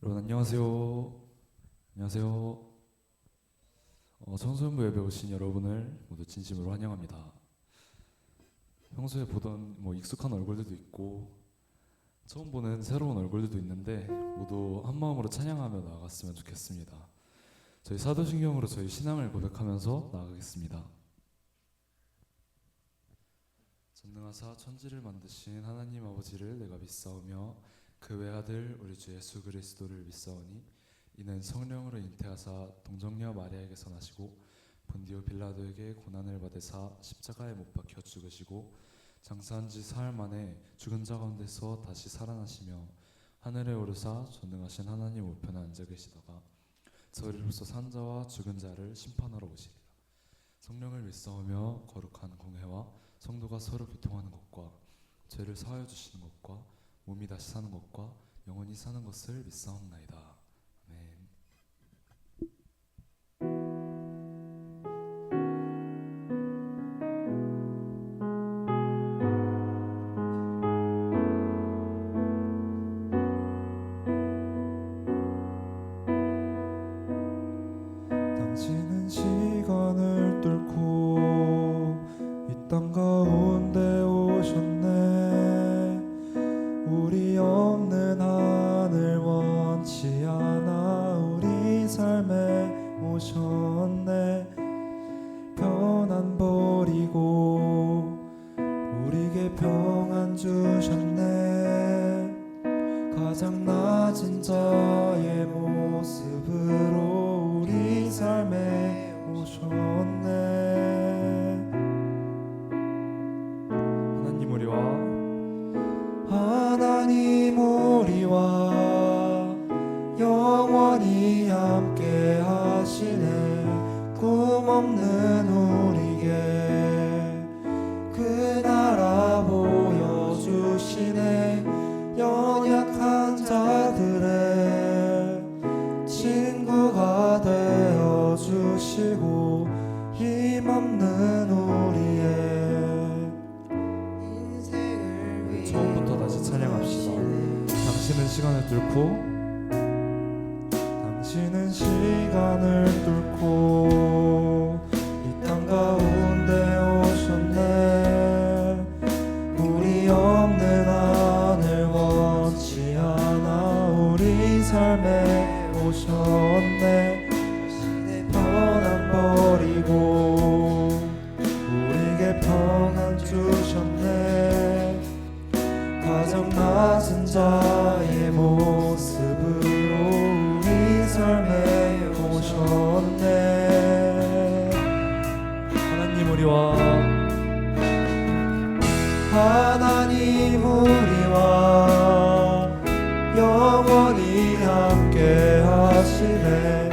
여러분 안녕하세요. 안녕하세요. 청소년부 예배 오신 여러분을 모두 진심으로 환영합니다. 평소에 보던 익숙한 얼굴들도 있고 처음 보는 새로운 얼굴들도 있는데 모두 한 마음으로 찬양하며 나아갔으면 좋겠습니다. 저희 사도신경으로 저희 신앙을 고백하면서 나아가겠습니다. 전능하사 천지를 만드신 하나님 아버지를 내가 믿사오며 그 외아들 우리 주 예수 그리스도를 믿사오니 이는 성령으로 잉태하사 동정녀 마리아에게서 나시고 본디오 빌라도에게 고난을 받으사 십자가에 못 박혀 죽으시고 장사한 지 사흘 만에 죽은 자 가운데서 다시 살아나시며 하늘에 오르사 전능하신 하나님 우편에 앉아 계시다가 저희로서 산 자와 죽은 자를 심판하러 오시리라. 성령을 믿사오며 거룩한 공회와 성도가 서로 교통하는 것과 죄를 사하여 주시는 것과 몸이 다시 사는 것과 영원히 사는 것을 믿사옵나이다. 아멘. 당신은 시간을 뚫고 이 땅 가운데 오셨네. 우리 없는 하늘 원치 않아 우리 삶에 오셨네. 편안 버리고 우리에게 평안 주셨네. 가장 낮은 자의 모습으로 우리 삶에 오셨네. 하나님 우리와 하나님 우리와 영원히 함께 하시네. 꿈없는 우리에게 그 나라 보여주시네. 연약한 자들의 친구가 되어주시고 힘없는 우리의 처음부터 다시 찬양합시다. 당신은 시간을 뚫고 당신은 시간을 뚫고 이 땅 가운데 오셨네. 우리 없는 하늘 원치 않아 우리 삶에 오셨네. 편안 버리고 우리에게 평안 주셨네. 가장 낮은 자의 모습으로 우리 삶에 오셨네. 하나님 우리와 하나님 우리와 영원히 함께 하시네.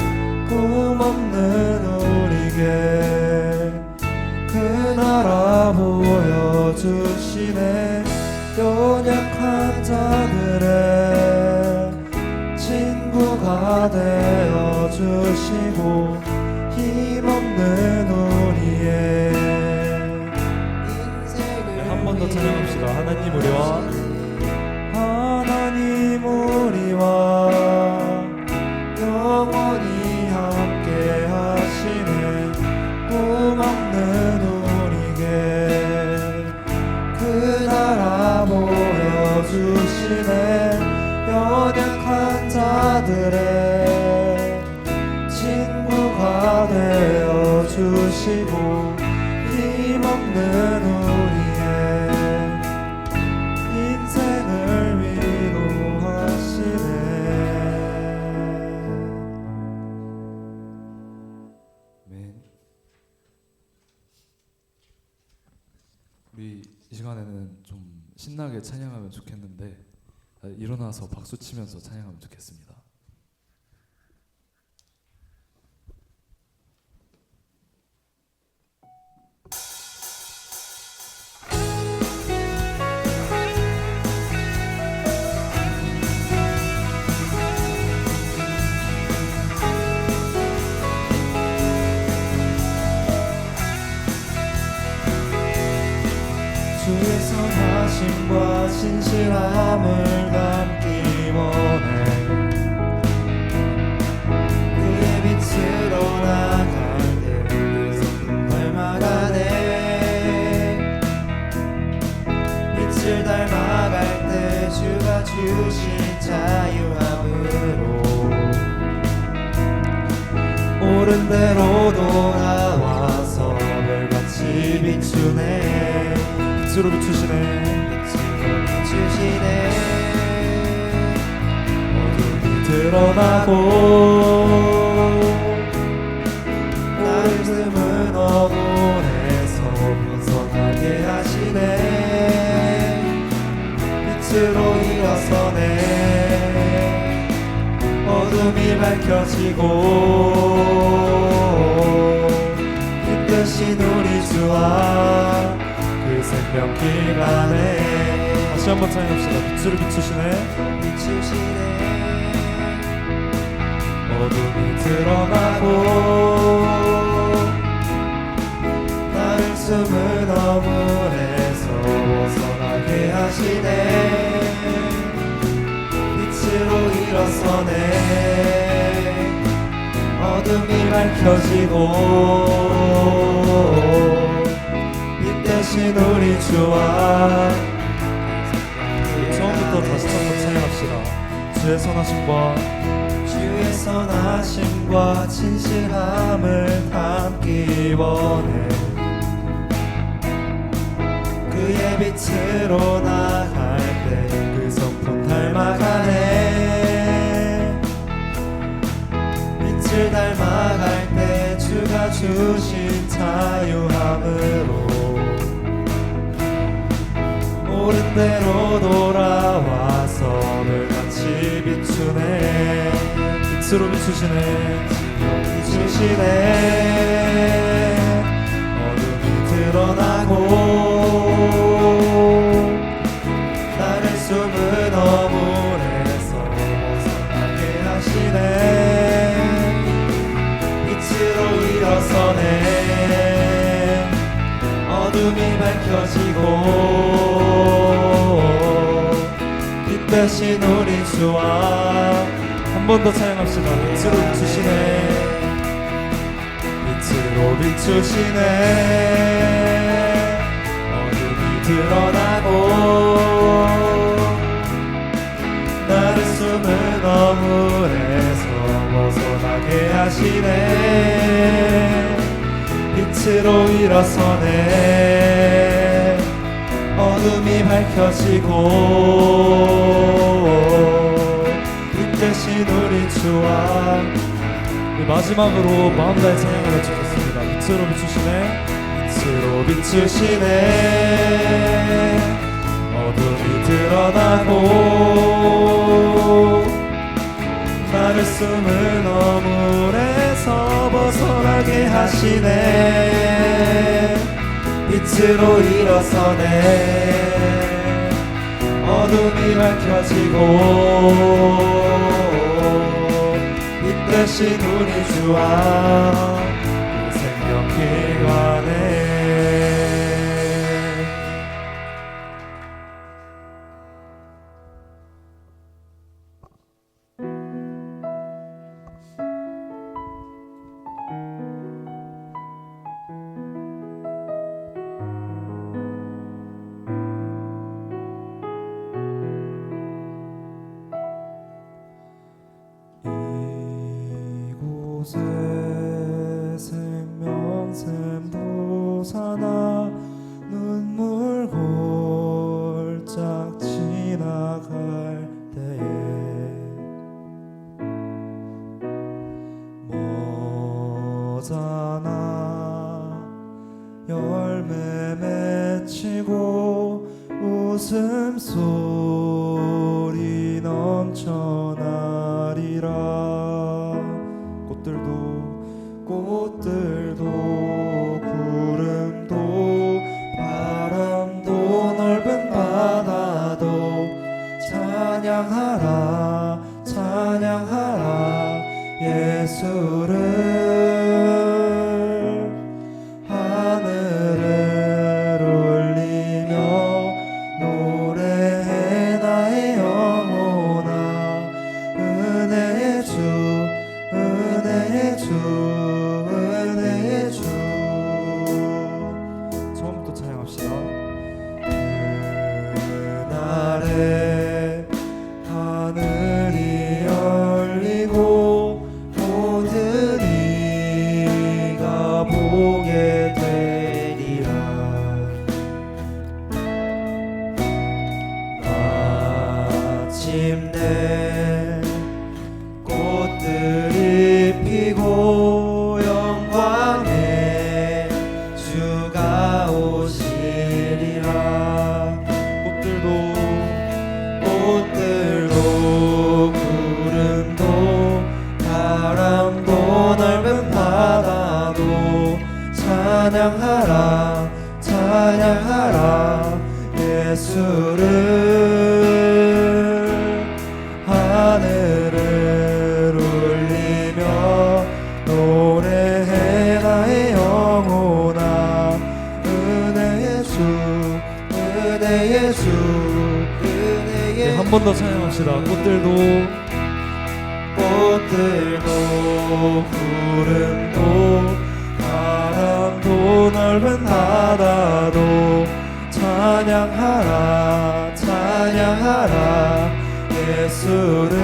꿈없는 우리에게 그 나라 보여주시네. 연약한 자들의 친구가 되어주시고 힘없는 우리의 한 번 더 찬양합시다. 하나님 우리와 하나님 우리와 영원히 함께 하시네. 꿈없는 우리에게 그 나라 보여주시네. 연약한 자들의 친구가 되어주시고 힘없는 우리의 인생을 위로하시네. 아멘. 우리 이 시간에는 좀 신나게 찬양하면 좋겠는데 일어나서 박수 치면서 찬양하면 좋겠습니다. 주의 선하심과 신실함을 담기 원해. 옳은 대로 돌아와서 별같이 비추네. 빛으로 비추시네. 빛으로 비추시네. 어둠이 드러나고 나를 숨은 어둠에서 벗어나게 하시네. 빛으로 일어서네. 어둠이 밝혀지고 빛 대신 우리 주와 그 생명길 안에. 다시 한번 찬양합시다. 빛으로 비추시네. 비추시네. 어둠이 드러나고 나를 숨은 어물에서 벗어나게 하시네. 빛으로 일어서네. 어둠이 밝혀지고 빛 대신 우리 주와. 처음부터 다시 한번 찬양합시다. 주의 선하심과 주의 선하심과 진실함을 담기 원해. 그의 빛으로 나갈 때 그 성품 닮아가네. 빛을 닮아갈 때 주가 주신 자유함으로 옳은 대로 돌아와서 별같이 비추네. 빛으로 비추시네. 비추시네. 어둠이 드러나고 나를 숨은 어물에서 벗어나게 하시네. 빛으로 일어서네. 어둠이 밝혀지고 빛 대신 우리 주와. 한 번 더 찬양합시다. 빛으로 비추시네. 빛으로 비추시네. 어둠이 드러나고 나를 숨은 어물에서 벗어나게 하시네. 빛으로 일어서네. 어둠이 밝혀지고 대신 우리 주와. 마지막으로 마음 다해 찬양을 해주겠습니다. 빛으로 비추시네. 빛으로 비추시네. 어둠이 드러나고 나를 숨은 어물에서 벗어나게 하시네. 빛으로 일어서네. 어둠이 밝혀지고 빛 대신 우리 주와 그 생명길 가네. 이곳에 생명샘도 사나 눈물 골짝 지나갈 때에 모자나 열매 맺히고 웃음소리 넘쳐나리라. 꽃들도 구름도 바람도 넓은 바다도 찬양하라 찬양하라 예수를. 하늘을 울리며 노래해 나의 영혼아. 은혜의 주 은혜의 주 은혜의 주. 처음부터 찬양합시다. 그날에 하늘이 열리고 모든 번 더 찬양합시다. 꽃들도 구름도 바람도 넓은 바다도 찬양하라 찬양하라 예수를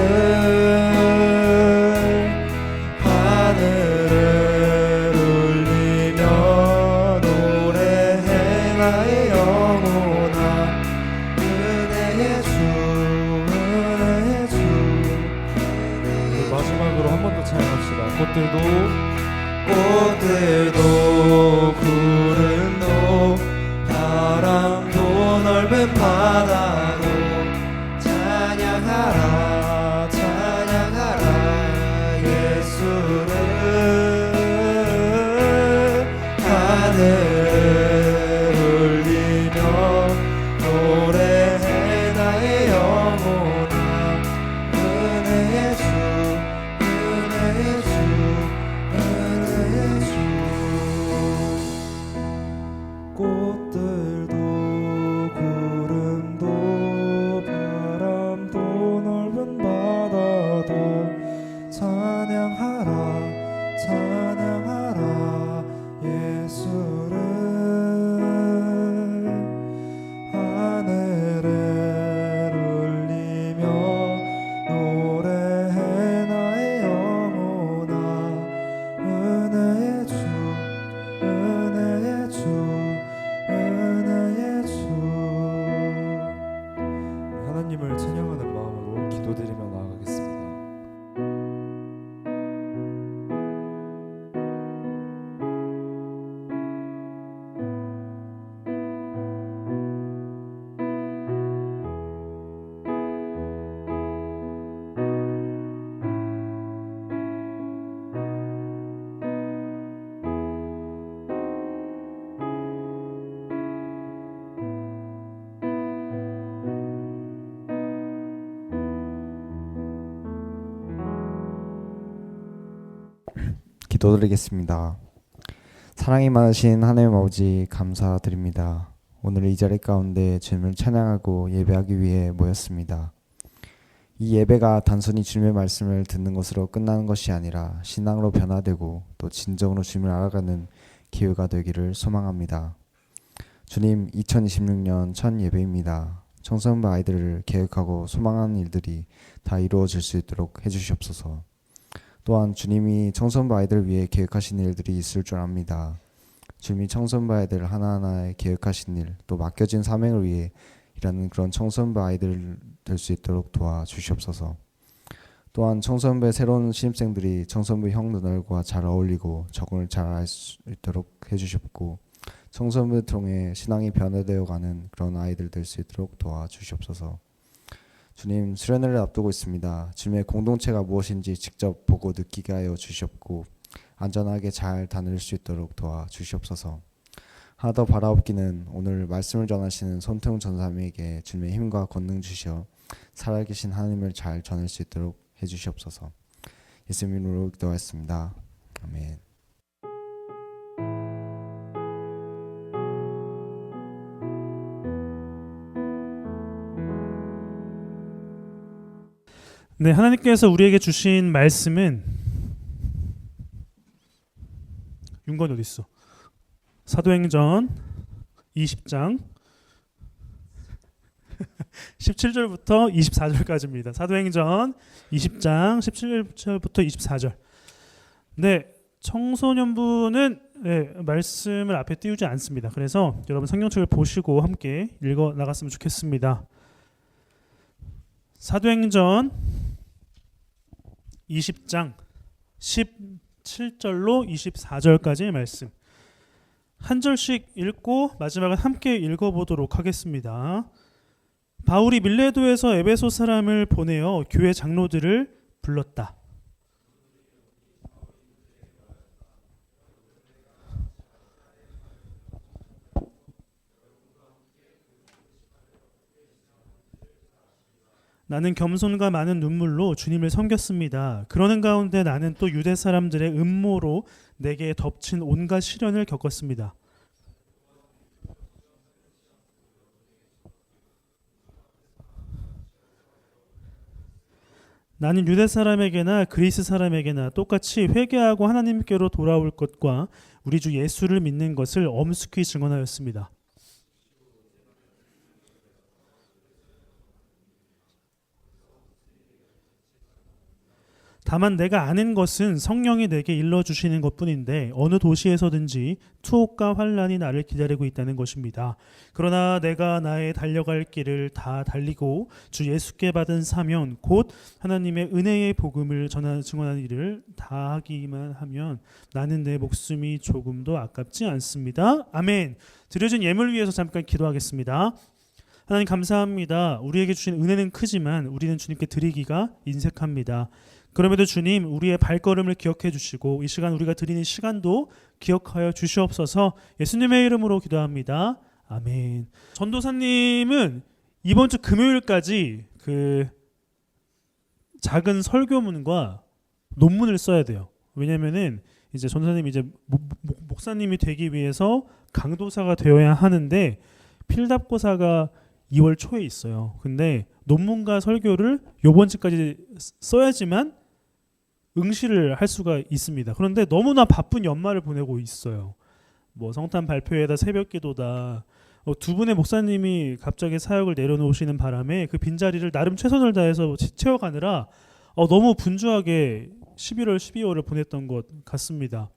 하늘을 울리며 노래해 나의 영혼아 은혜의 주 은혜의 주. 마지막으로 한 번 더 찬양합시다. 꽃들도 구름도 바람도 넓은 바다도 찬양하라 찬양하라 예수를 하늘을 울리며 노래해 나의 영혼아 은혜의 주 은혜의 주 은혜의 주. 꽃들도 구름도 바람도 넓은 바다도 찬양하라 찬양하라 예수를 하늘을 울리며 노래해 나의 영혼아 은혜의 주 은혜의 주 은혜의 주. 하나님을 찬양하는 마음으로 기도드리며 나아가겠습니다. 기도드리겠습니다. 사랑이 많으신 하나님 아버지 감사드립니다. 오늘 이 자리 가운데 주님을 찬양하고 예배하기 위해 모였습니다. 이 예배가 단순히 주님의 말씀을 듣는 것으로 끝나는 것이 아니라 신앙으로 변화되고 또 진정으로 주님을 알아가는 기회가 되기를 소망합니다. 주님, 2026년 첫 예배입니다. 청소년부 아이들을 계획하고 소망하는 일들이 다 이루어질 수 있도록 해주시옵소서. 또한 주님이 청소년부 아이들을 위해 계획하신 일들이 있을 줄 압니다. 주님이 청소년부 아이들 하나하나에 계획하신 일, 또 맡겨진 사명을 위해 일하는 그런 청소년부 아이들 될 수 있도록 도와주시옵소서. 또한 청소년부의 새로운 신입생들이 청소년부 형 누나들과 잘 어울리고 적응을 잘 할 수 있도록 해주시옵고, 청소년부를 통해 신앙이 변화되어가는 그런 아이들 될 수 있도록 도와주시옵소서. 주님, 수련회를 앞두고 있습니다. 주님의 공동체가 무엇인지 직접 보고 느끼게 하여 주시옵고 안전하게 잘 다닐 수 있도록 도와주시옵소서. 하나 더 바라옵기는 오늘 말씀을 전하시는 손태웅 전사님에게 주님의 힘과 권능 주시어 살아계신 하나님을 잘 전할 수 있도록 해주시옵소서. 예수님 이름으로 기도하였습니다. 아멘. 네, 하나님께서 우리에게 주신 말씀은 윤건이 어디 있어? 사도행전 20장 17절부터 24절까지입니다. 사도행전 20장 17절부터 24절. 네, 청소년부는 말씀을 앞에 띄우지 않습니다. 그래서 여러분 성경책을 보시고 함께 읽어 나갔으면 좋겠습니다. 사도행전 20장 17절로 24절까지의 말씀 한 절씩 읽고 마지막은 함께 읽어보도록 하겠습니다. 바울이 밀레도에서 에베소 사람을 보내어 교회 장로들을 불렀다. 나는 겸손과 많은 눈물로 주님을 섬겼습니다. 그러는 가운데 나는 또 유대 사람들의 음모로 내게 덮친 온갖 시련을 겪었습니다. 나는 유대 사람에게나 그리스 사람에게나 똑같이 회개하고 하나님께로 돌아올 것과 우리 주 예수를 믿는 것을 엄숙히 증언하였습니다. 다만 내가 아는 것은 성령이 내게 일러주시는 것뿐인데 어느 도시에서든지 투옥과 환란이 나를 기다리고 있다는 것입니다. 그러나 내가 나의 달려갈 길을 다 달리고 주 예수께 받은 사명 곧 하나님의 은혜의 복음을 증언하는 일을 다 하기만 하면 나는 내 목숨이 조금도 아깝지 않습니다. 아멘. 드려진 예물 위해서 잠깐 기도하겠습니다. 하나님 감사합니다. 우리에게 주신 은혜는 크지만 우리는 주님께 드리기가 인색합니다. 그럼에도 주님 우리의 발걸음을 기억해 주시고 이 시간 우리가 드리는 시간도 기억하여 주시옵소서. 예수님의 이름으로 기도합니다. 아멘. 전도사님은 이번 주 금요일까지 그 작은 설교문과 논문을 써야 돼요. 왜냐면은 이제 전도사님이 이제 목사님이 되기 위해서 강도사가 되어야 하는데 필답고사가 2월 초에 있어요. 근데 논문과 설교를 요번 주까지 써야지만 응시를 할 수가 있습니다. 그런데 너무나 바쁜 연말을 보내고 있어요. 뭐 성탄 발표회다 새벽기도다. 두 분의 목사님이 갑자기 사역을 내려놓으시는 바람에 그 빈자리를 나름 최선을 다해서 채워가느라 너무 분주하게 11월, 12월을 보냈던 것 같습니다.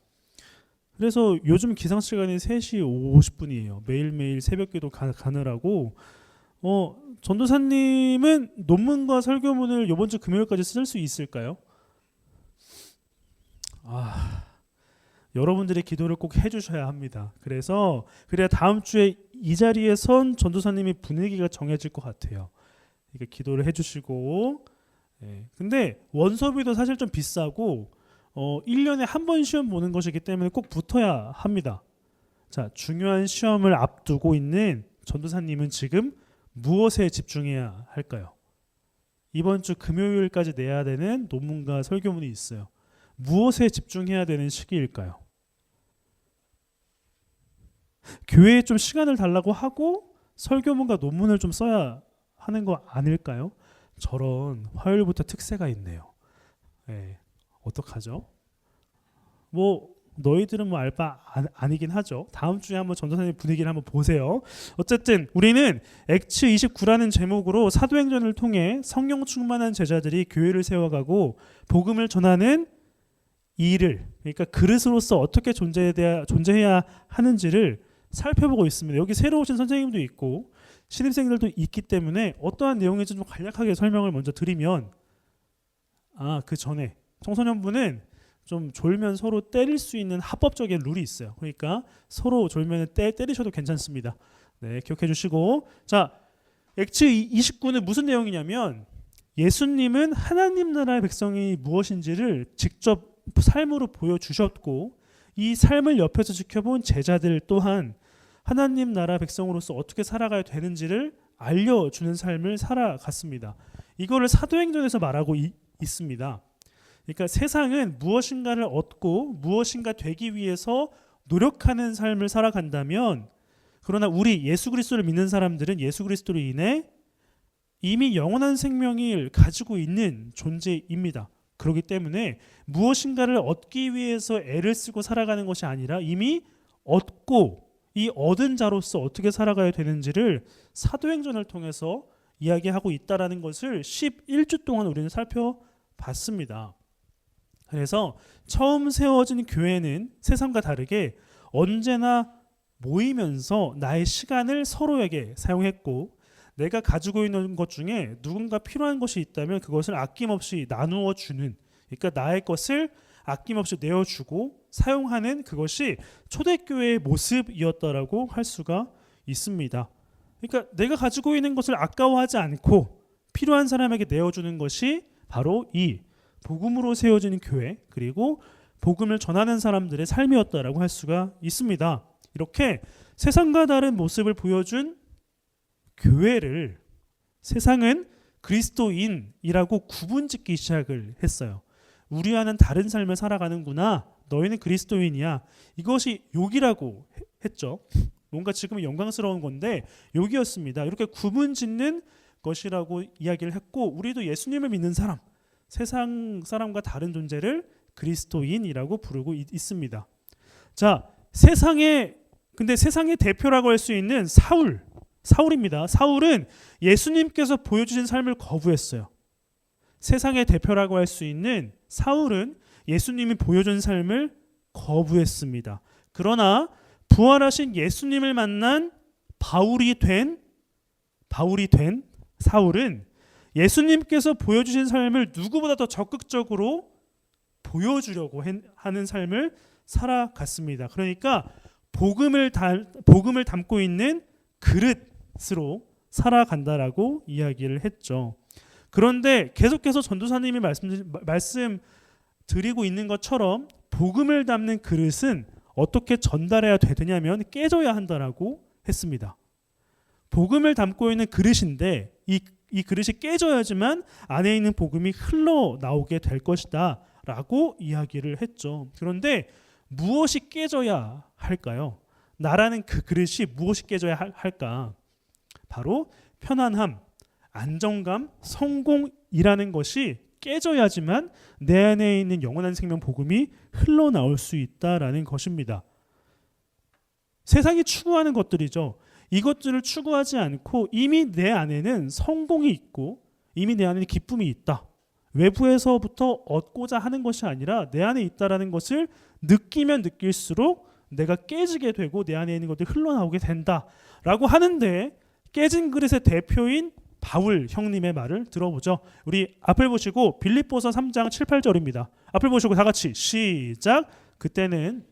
그래서 요즘 기상시간이 3시 50분이에요. 매일매일 새벽기도 가느라고 전도사님은 논문과 설교문을 이번 주 금요일까지 쓸 수 있을까요? 여러분들의 기도를 꼭 해주셔야 합니다. 그래야 다음 주에 이 자리에 선 전도사님의 분위기가 정해질 것 같아요. 그러니까 기도를 해주시고 근데 원서비도 사실 좀 비싸고 1년에 한 번 시험 보는 것이기 때문에 꼭 붙어야 합니다. 자, 중요한 시험을 앞두고 있는 전도사님은 지금 무엇에 집중해야 할까요? 이번 주 금요일까지 내야 되는 논문과 설교문이 있어요. 무엇에 집중해야 되는 시기일까요? 교회에 좀 시간을 달라고 하고 설교문과 논문을 좀 써야 하는 거 아닐까요? 저런 화요일부터 특세가 있네요. 어떡하죠? 너희들은 알 바 아니긴 하죠. 다음 주에 한번 전도사님 분위기를 한번 보세요. 어쨌든 우리는 액츠 29라는 제목으로 사도행전을 통해 성령 충만한 제자들이 교회를 세워가고 복음을 전하는 이 일을, 그러니까 그릇으로서 어떻게 존재해야 하는지를 살펴보고 있습니다. 여기 새로 오신 선생님도 있고 신입생들도 있기 때문에 어떠한 내용인지 좀 간략하게 설명을 먼저 드리면 그 전에 청소년부는 좀 졸면 서로 때릴 수 있는 합법적인 룰이 있어요. 그러니까 서로 졸면 때리셔도 괜찮습니다. 네, 기억해 주시고 자, 액츠 29는 무슨 내용이냐면 예수님은 하나님 나라의 백성이 무엇인지를 직접 삶으로 보여주셨고 이 삶을 옆에서 지켜본 제자들 또한 하나님 나라 백성으로서 어떻게 살아가야 되는지를 알려주는 삶을 살아갔습니다. 이거를 사도행전에서 말하고 있습니다. 그러니까 세상은 무엇인가를 얻고 무엇인가 되기 위해서 노력하는 삶을 살아간다면 그러나 우리 예수 그리스도를 믿는 사람들은 예수 그리스도로 인해 이미 영원한 생명을 가지고 있는 존재입니다. 그렇기 때문에 무엇인가를 얻기 위해서 애를 쓰고 살아가는 것이 아니라 이미 얻고 이 얻은 자로서 어떻게 살아가야 되는지를 사도행전을 통해서 이야기하고 있다는 것을 11주 동안 우리는 살펴봤습니다. 그래서 처음 세워진 교회는 세상과 다르게 언제나 모이면서 나의 시간을 서로에게 사용했고 내가 가지고 있는 것 중에 누군가 필요한 것이 있다면 그것을 아낌없이 나누어 주는, 그러니까 나의 것을 아낌없이 내어주고 사용하는 그것이 초대교회의 모습이었다라고 할 수가 있습니다. 그러니까 내가 가지고 있는 것을 아까워하지 않고 필요한 사람에게 내어주는 것이 바로 이 복음으로 세워진 교회 그리고 복음을 전하는 사람들의 삶이었다라고 할 수가 있습니다. 이렇게 세상과 다른 모습을 보여준 교회를 세상은 그리스도인이라고 구분짓기 시작을 했어요. 우리와는 다른 삶을 살아가는구나. 너희는 그리스도인이야. 이것이 욕이라고 했죠. 뭔가 지금은 영광스러운 건데 욕이었습니다. 이렇게 구분짓는 것이라고 이야기를 했고 우리도 예수님을 믿는 사람, 세상 사람과 다른 존재를 그리스도인이라고 부르고 있습니다. 자, 근데 세상의 대표라고 할 수 있는 사울입니다. 사울은 예수님께서 보여주신 삶을 거부했어요. 세상의 대표라고 할 수 있는 사울은 예수님이 보여준 삶을 거부했습니다. 그러나 부활하신 예수님을 만난 바울이 된 사울은 예수님께서 보여주신 삶을 누구보다 더 적극적으로 보여주려고 하는 삶을 살아갔습니다. 그러니까 복음을 담고 있는 그릇으로 살아간다라고 이야기를 했죠. 그런데 계속해서 전도사님이 말씀드리고 있는 것처럼 복음을 담는 그릇은 어떻게 전달해야 되느냐면 깨져야 한다라고 했습니다. 복음을 담고 있는 그릇인데 이 그릇이 깨져야지만 안에 있는 복음이 흘러나오게 될 것이다 라고 이야기를 했죠. 그런데 무엇이 깨져야 할까요? 나라는 그 그릇이 무엇이 깨져야 할까? 바로 편안함, 안정감, 성공이라는 것이 깨져야지만 내 안에 있는 영원한 생명 복음이 흘러나올 수 있다라는 것입니다. 세상이 추구하는 것들이죠. 이것들을 추구하지 않고 이미 내 안에는 성공이 있고 이미 내 안에는 기쁨이 있다. 외부에서부터 얻고자 하는 것이 아니라 내 안에 있다라는 것을 느끼면 느낄수록 내가 깨지게 되고 내 안에 있는 것들이 흘러나오게 된다라고 하는데 깨진 그릇의 대표인 바울 형님의 말을 들어보죠. 우리 앞을 보시고 빌립보서 3장 7, 8절입니다. 앞을 보시고 다 같이 시작. 그때는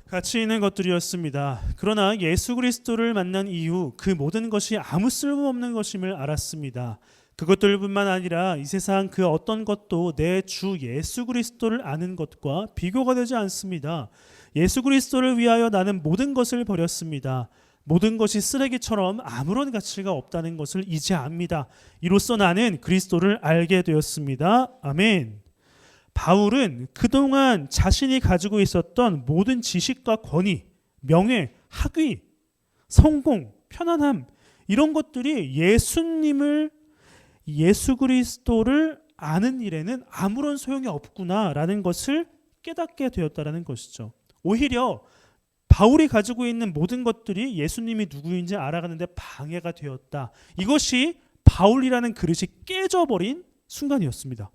가치 있는 것들이었습니다. 그러나 예수 그리스도를 만난 이후 그 모든 것이 아무 쓸모없는 것임을 알았습니다. 그것들뿐만 아니라 이 세상 그 어떤 것도 내 주 예수 그리스도를 아는 것과 비교가 되지 않습니다. 예수 그리스도를 위하여 나는 모든 것을 버렸습니다. 모든 것이 쓰레기처럼 아무런 가치가 없다는 것을 이제 압니다. 이로써 나는 그리스도를 알게 되었습니다. 아멘. 바울은 그동안 자신이 가지고 있었던 모든 지식과 권위, 명예, 학위, 성공, 편안함 이런 것들이 예수 그리스도를 아는 일에는 아무런 소용이 없구나라는 것을 깨닫게 되었다라는 것이죠. 오히려 바울이 가지고 있는 모든 것들이 예수님이 누구인지 알아가는데 방해가 되었다. 이것이 바울이라는 그릇이 깨져버린 순간이었습니다.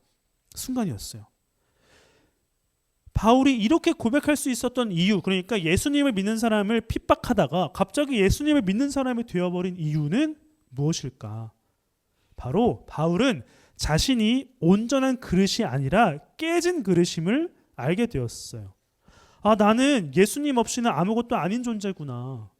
순간이었어요. 바울이 이렇게 고백할 수 있었던 이유, 그러니까 예수님을 믿는 사람을 핍박하다가 갑자기 예수님을 믿는 사람이 되어버린 이유는 무엇일까? 바로 바울은 자신이 온전한 그릇이 아니라 깨진 그릇임을 알게 되었어요. 아, 나는 예수님 없이는 아무것도 아닌 존재구나.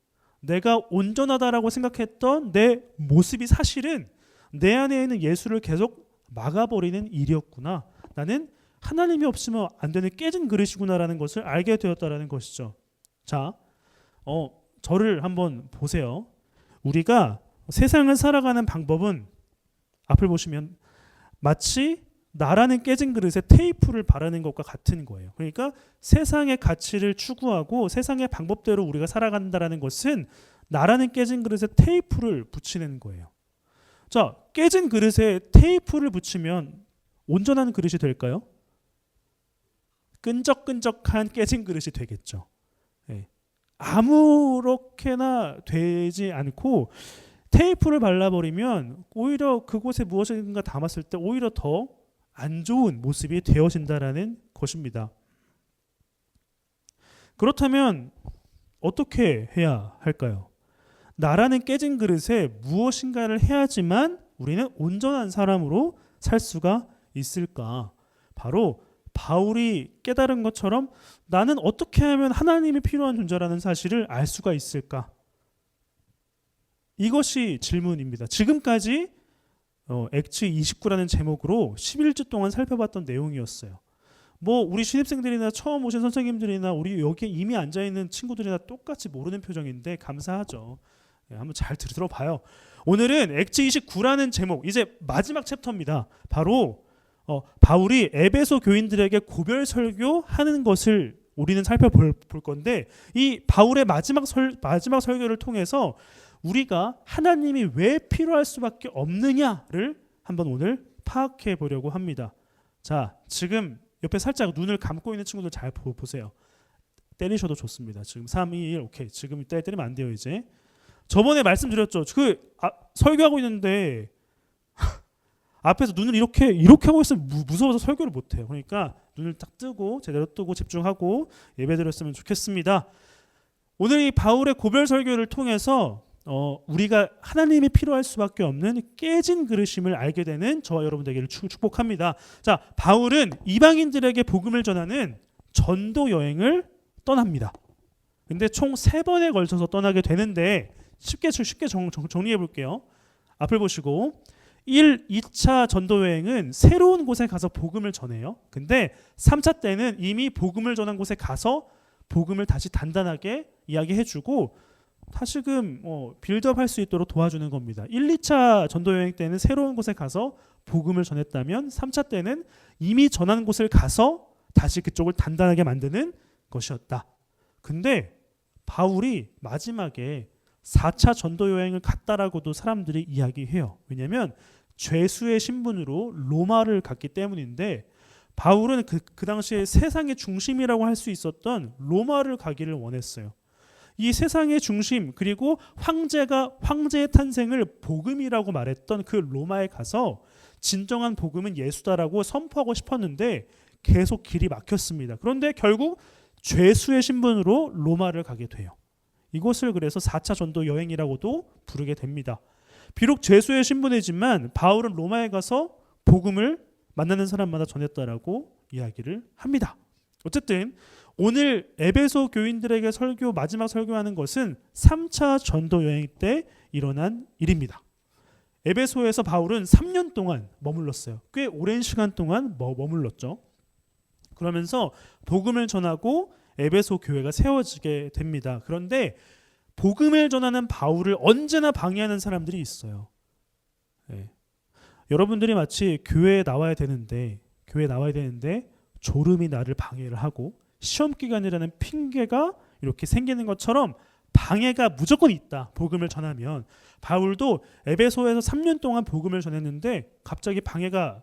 내가 온전하다라고 생각했던 내 모습이 사실은 내 안에 있는 예수를 계속 막아버리는 일이었구나. 나는 하나님이 없으면 안 되는 깨진 그릇이구나라는 것을 알게 되었다라는 것이죠. 자, 저를 한번 보세요. 우리가 세상을 살아가는 방법은 앞을 보시면 마치 나라는 깨진 그릇에 테이프를 바르는 것과 같은 거예요. 그러니까 세상의 가치를 추구하고 세상의 방법대로 우리가 살아간다라는 것은 나라는 깨진 그릇에 테이프를 붙이는 거예요. 자, 깨진 그릇에 테이프를 붙이면 온전한 그릇이 될까요? 끈적끈적한 깨진 그릇이 되겠죠. 네. 아무렇게나 되지 않고 테이프를 발라버리면 오히려 그곳에 무엇인가 담았을 때 오히려 더 안 좋은 모습이 되어진다라는 것입니다. 그렇다면 어떻게 해야 할까요? 나라는 깨진 그릇에 무엇인가를 해야지만 우리는 온전한 사람으로 살 수가 있을까? 바로 바울이 깨달은 것처럼 나는 어떻게 하면 하나님이 필요한 존재라는 사실을 알 수가 있을까? 이것이 질문입니다. 지금까지 액츠 29라는 제목으로 11주 동안 살펴봤던 내용이었어요. 우리 신입생들이나 처음 오신 선생님들이나 우리 여기 이미 앉아있는 친구들이나 똑같이 모르는 표정인데 감사하죠. 네, 한번 잘 들어봐요. 오늘은 액츠 29라는 제목, 이제 마지막 챕터입니다. 바로 바울이 에베소 교인들에게 고별 설교하는 것을 우리는 살펴볼 건데 이 바울의 마지막 설교를 통해서 우리가 하나님이 왜 필요할 수밖에 없느냐를 한번 오늘 파악해 보려고 합니다. 자, 지금 옆에 살짝 눈을 감고 있는 친구들 잘 보세요. 때리셔도 좋습니다. 지금 3, 2, 1 오케이. 지금 때리면 안 돼요 이제. 저번에 말씀드렸죠. 설교하고 있는데 앞에서 눈을 이렇게 하고 있으면 무서워서 설교를 못 해요. 그러니까 눈을 딱 뜨고 제대로 뜨고 집중하고 예배드렸으면 좋겠습니다. 오늘 이 바울의 고별 설교를 통해서 우리가 하나님이 필요할 수밖에 없는 깨진 그릇임을 알게 되는 저와 여러분 되기를 축복합니다. 자, 바울은 이방인들에게 복음을 전하는 전도 여행을 떠납니다. 근데 총 3번에 걸쳐서 떠나게 되는데 쉽게 정리해 볼게요. 앞을 보시고 1, 2차 전도 여행은 새로운 곳에 가서 복음을 전해요. 근데 3차 때는 이미 복음을 전한 곳에 가서 복음을 다시 단단하게 이야기해주고 다시금 빌드업할 수 있도록 도와주는 겁니다. 1, 2차 전도 여행 때는 새로운 곳에 가서 복음을 전했다면 3차 때는 이미 전한 곳을 가서 다시 그쪽을 단단하게 만드는 것이었다. 근데 바울이 마지막에 4차 전도 여행을 갔다라고도 사람들이 이야기해요. 왜냐하면 죄수의 신분으로 로마를 갔기 때문인데 바울은 그 당시에 세상의 중심이라고 할 수 있었던 로마를 가기를 원했어요. 이 세상의 중심 그리고 황제의 탄생을 복음이라고 말했던 그 로마에 가서 진정한 복음은 예수다라고 선포하고 싶었는데 계속 길이 막혔습니다. 그런데 결국 죄수의 신분으로 로마를 가게 돼요. 이것을 그래서 4차 전도 여행이라고도 부르게 됩니다. 비록 죄수의 신분이지만 바울은 로마에 가서 복음을 만나는 사람마다 전했다라고 이야기를 합니다. 어쨌든 오늘 에베소 교인들에게 마지막 설교하는 것은 3차 전도 여행 때 일어난 일입니다. 에베소에서 바울은 3년 동안 머물렀어요. 꽤 오랜 시간 동안 머물렀죠. 그러면서 복음을 전하고 에베소 교회가 세워지게 됩니다. 그런데 복음을 전하는 바울을 언제나 방해하는 사람들이 있어요. 네. 여러분들이 마치 교회에 나와야 되는데 졸음이 나를 방해를 하고 시험 기간이라는 핑계가 이렇게 생기는 것처럼 방해가 무조건 있다. 복음을 전하면 바울도 에베소에서 3년 동안 복음을 전했는데 갑자기 방해가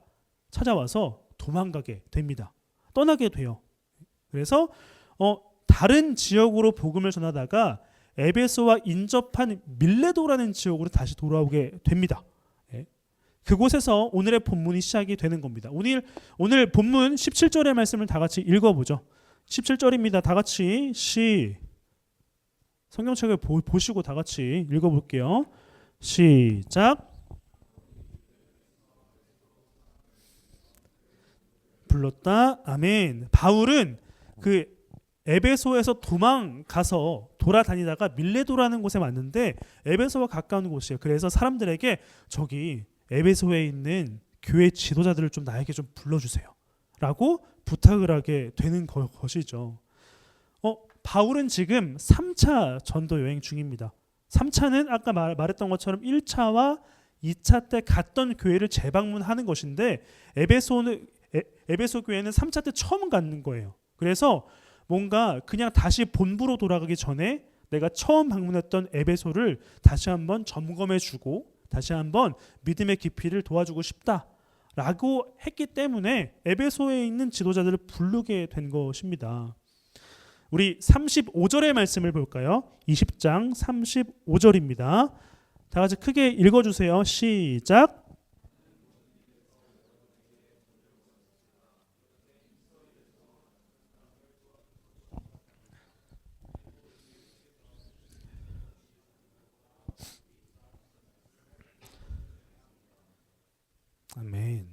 찾아와서 도망가게 됩니다. 떠나게 돼요. 그래서 다른 지역으로 복음을 전하다가 에베소와 인접한 밀레도라는 지역으로 다시 돌아오게 됩니다. 그곳에서 오늘의 본문이 시작이 되는 겁니다. 오늘 본문 17절의 말씀을 다 같이 읽어보죠. 17절입니다. 다 같이 성경책을 보시고 다 같이 읽어볼게요. 시작. 불렀다. 아멘. 바울은 그 에베소에서 도망가서 돌아다니다가 밀레도라는 곳에 왔는데 에베소와 가까운 곳이에요. 그래서 사람들에게 저기 에베소에 있는 교회 지도자들을 좀 나에게 좀 불러주세요 라고 부탁을 하게 되는 것이죠. 바울은 지금 3차 전도 여행 중입니다. 3차는 아까 말했던 것처럼 1차와 2차 때 갔던 교회를 재방문하는 것인데 에베소 교회는 3차 때 처음 가는 거예요. 그래서 뭔가 그냥 다시 본부로 돌아가기 전에 내가 처음 방문했던 에베소를 다시 한번 점검해주고 다시 한번 믿음의 깊이를 도와주고 싶다라고 했기 때문에 에베소에 있는 지도자들을 부르게 된 것입니다. 우리 35절의 말씀을 볼까요? 20장 35절입니다. 다 같이 크게 읽어주세요. 시작. 아멘.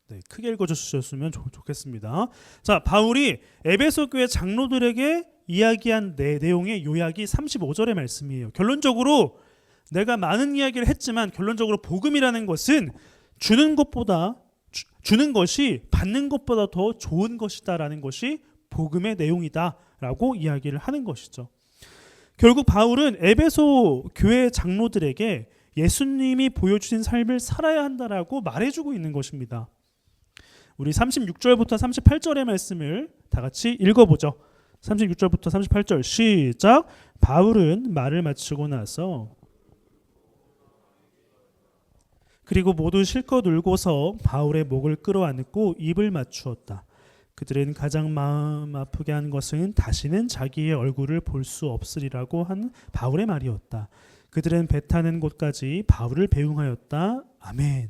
네, 크게 읽어주셨으면 좋겠습니다. 자, 바울이 에베소 교회 장로들에게 이야기한 내용의 요약이 35절의 말씀이에요. 결론적으로 내가 많은 이야기를 했지만 결론적으로 복음이라는 것은 주는 것이 받는 것보다 더 좋은 것이다라는 것이 복음의 내용이다라고 이야기를 하는 것이죠. 결국 바울은 에베소 교회 장로들에게 예수님이 보여주신 삶을 살아야 한다라고 말해주고 있는 것입니다. 우리 36절부터 38절의 말씀을 다 같이 읽어보죠. 36절부터 38절 시작. 바울은 말을 마치고 나서 그리고 모두 실컷 울고서 바울의 목을 끌어안고 입을 맞추었다. 그들은 가장 마음 아프게 한 것은 다시는 자기의 얼굴을 볼 수 없으리라고 한 바울의 말이었다. 그들은 배 타는 곳까지 바울을 배웅하였다. 아멘.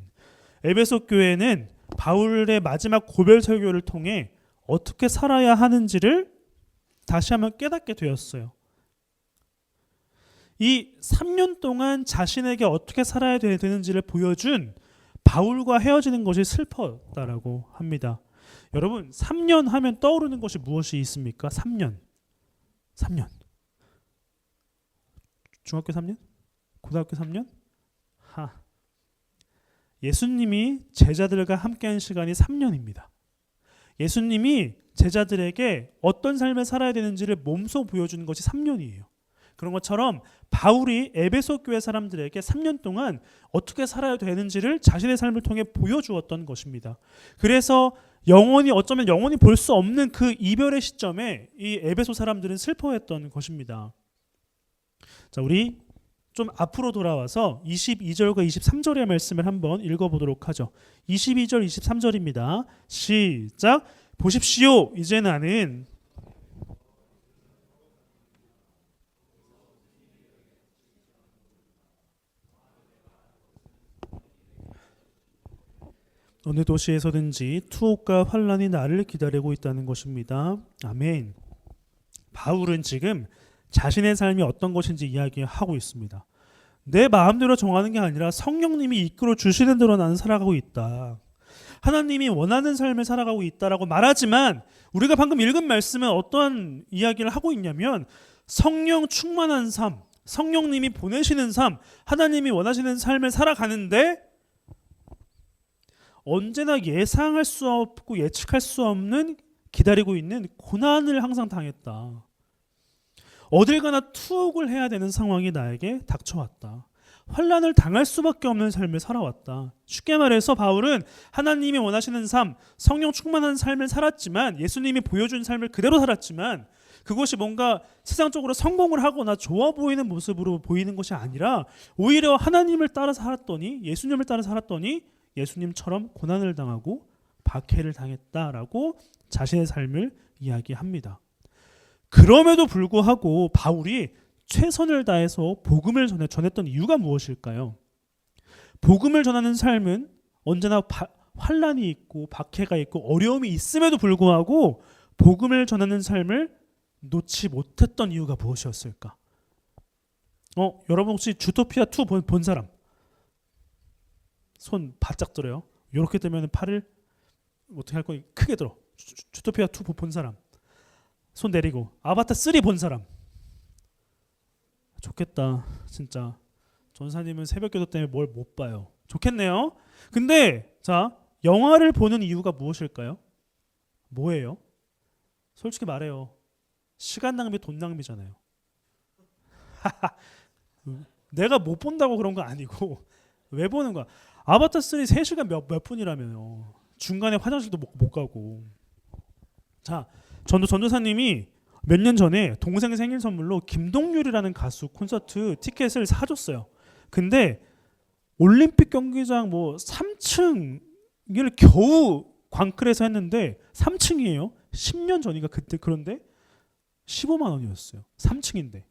에베소 교회는 바울의 마지막 고별 설교를 통해 어떻게 살아야 하는지를 다시 한번 깨닫게 되었어요. 이 3년 동안 자신에게 어떻게 살아야 되는지를 보여준 바울과 헤어지는 것이 슬펐다라고 합니다. 여러분, 3년 하면 떠오르는 것이 무엇이 있습니까? 3년. 중학교 3년? 고등학교 3년? 예수님이 제자들과 함께한 시간이 3년입니다. 예수님이 제자들에게 어떤 삶을 살아야 되는지를 몸소 보여주는 것이 3년이에요. 그런 것처럼 바울이 에베소 교회 사람들에게 3년 동안 어떻게 살아야 되는지를 자신의 삶을 통해 보여주었던 것입니다. 그래서 어쩌면 영원히 볼 수 없는 그 이별의 시점에 이 에베소 사람들은 슬퍼했던 것입니다. 자, 우리 좀 앞으로 돌아와서 22절과 23절의 말씀을 한번 읽어보도록 하죠. 22절, 23절입니다. 시작. 보십시오. 이제 나는 어느 도시에서든지 투옥과 환란이 나를 기다리고 있다는 것입니다. 아멘. 바울은 지금 자신의 삶이 어떤 것인지 이야기하고 있습니다. 내 마음대로 정하는 게 아니라 성령님이 이끌어 주시는 대로 나는 살아가고 있다. 하나님이 원하는 삶을 살아가고 있다라고 말하지만 우리가 방금 읽은 말씀은 어떠한 이야기를 하고 있냐면 성령 충만한 삶, 성령님이 보내시는 삶, 하나님이 원하시는 삶을 살아가는데 언제나 예상할 수 없고 예측할 수 없는 기다리고 있는 고난을 항상 당했다. 어딜 가나 투옥을 해야 되는 상황이 나에게 닥쳐왔다. 환난을 당할 수밖에 없는 삶을 살아왔다. 쉽게 말해서 바울은 하나님이 원하시는 삶, 성령 충만한 삶을 살았지만 예수님이 보여준 삶을 그대로 살았지만 그것이 뭔가 세상적으로 성공을 하거나 좋아 보이는 모습으로 보이는 것이 아니라 오히려 하나님을 따라 살았더니 예수님을 따라 살았더니 예수님처럼 고난을 당하고 박해를 당했다라고 자신의 삶을 이야기합니다. 그럼에도 불구하고 바울이 최선을 다해서 복음을 전했던 이유가 무엇일까요? 복음을 전하는 삶은 언제나 환난이 있고 박해가 있고 어려움이 있음에도 불구하고 복음을 전하는 삶을 놓지 못했던 이유가 무엇이었을까? 여러분 혹시 주토피아 2 본 사람? 손 바짝 들어요. 이렇게 되면 팔을 어떻게 할 거니? 크게 들어. 주토피아 2 본 사람. 손 내리고. 아바타 3 본 사람. 좋겠다. 진짜. 전사님은 새벽기도 때문에 뭘 못 봐요. 좋겠네요. 근데 자, 영화를 보는 이유가 무엇일까요? 뭐예요? 솔직히 말해요. 시간 낭비, 돈 낭비잖아요. 내가 못 본다고 그런 거 아니고 왜 보는 거야? 아바타 3 3시간 몇 분이라면요. 중간에 화장실도 못 가고. 자, 전도사님이 몇 년 전에 동생 생일 선물로 김동률이라는 가수 콘서트 티켓을 사줬어요. 근데 올림픽 경기장 3층을 겨우 광클에서 했는데 3층이에요. 10년 전인가 그때. 그런데 15만 원이었어요. 3층인데.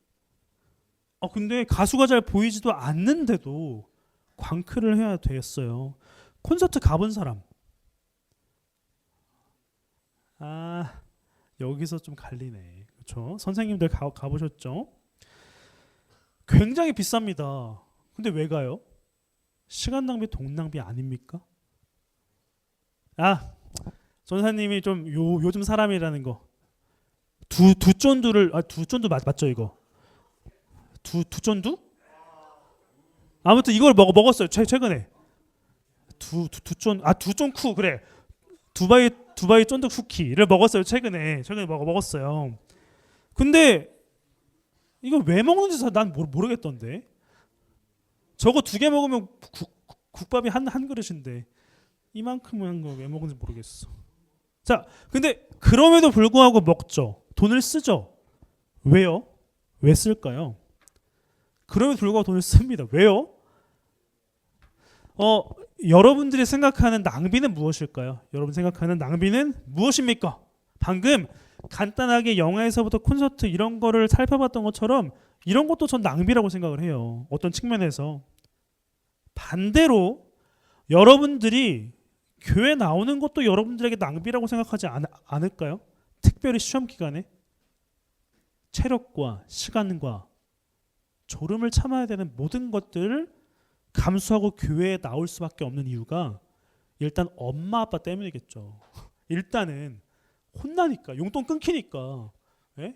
근데 가수가 잘 보이지도 않는데도 광클을 해야 되었어요. 콘서트 가본 사람. 여기서 좀 갈리네. 그렇죠? 선생님들 가보셨죠? 굉장히 비쌉니다. 근데 왜 가요? 시간 낭비, 돈 낭비 아닙니까? 전사님이 좀 요즘 사람이라는 거. 두 쫀두를 두 쫀두 맞죠 이거? 두 쫀두? 아무튼 이걸 먹었어요. 최근에. 두 쫀쿠 그래. 두바이 쫀득 쿠키를 먹었어요. 최근에 먹었어요. 근데 이거 왜 먹는지 난 모르겠던데. 저거 2개 먹으면 국밥이 한 그릇인데 이만큼은 한 거 왜 먹는지 모르겠어. 자, 근데 그럼에도 불구하고 먹죠. 돈을 쓰죠. 왜요? 왜 쓸까요? 그럼에도 불구하고 돈을 씁니다. 왜요? 여러분들이 생각하는 낭비는 무엇일까요? 여러분 생각하는 낭비는 무엇입니까? 방금 간단하게 영화에서부터 콘서트 이런 거를 살펴봤던 것처럼 이런 것도 전 낭비라고 생각을 해요. 어떤 측면에서. 반대로 여러분들이 교회 나오는 것도 여러분들에게 낭비라고 생각하지 않을까요? 특별히 시험 기간에 체력과 시간과 졸음을 참아야 되는 모든 것들을 감수하고 교회에 나올 수밖에 없는 이유가 일단 엄마 아빠 때문이겠죠. 일단은 혼나니까, 용돈 끊기니까. 예?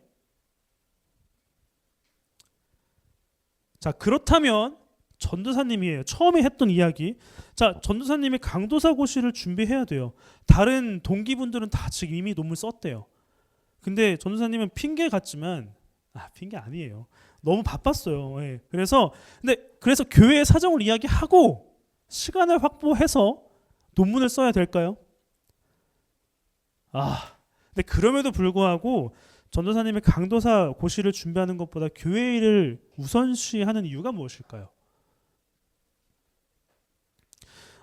자, 그렇다면 전도사님이에요. 처음에 했던 이야기. 자, 전도사님이 강도사 고시를 준비해야 돼요. 다른 동기분들은 다 지금 이미 논문 썼대요. 근데 전도사님은 핑계 같지만 핑계 아니에요. 너무 바빴어요. 예. 그래서 교회의 사정을 이야기하고 시간을 확보해서 논문을 써야 될까요? 근데 그럼에도 불구하고 전도사님의 강도사 고시를 준비하는 것보다 교회 일을 우선시하는 이유가 무엇일까요?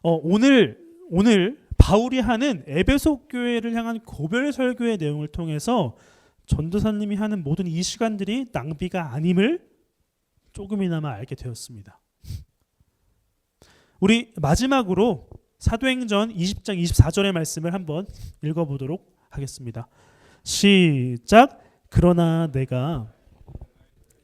오늘 바울이 하는 에베소 교회를 향한 고별 설교의 내용을 통해서 전도사님이 하는 모든 이 시간들이 낭비가 아님을 조금이나마 알게 되었습니다. 우리 마지막으로 사도행전 20장 24절의 말씀을 한번 읽어보도록 하겠습니다. 시작. 그러나 내가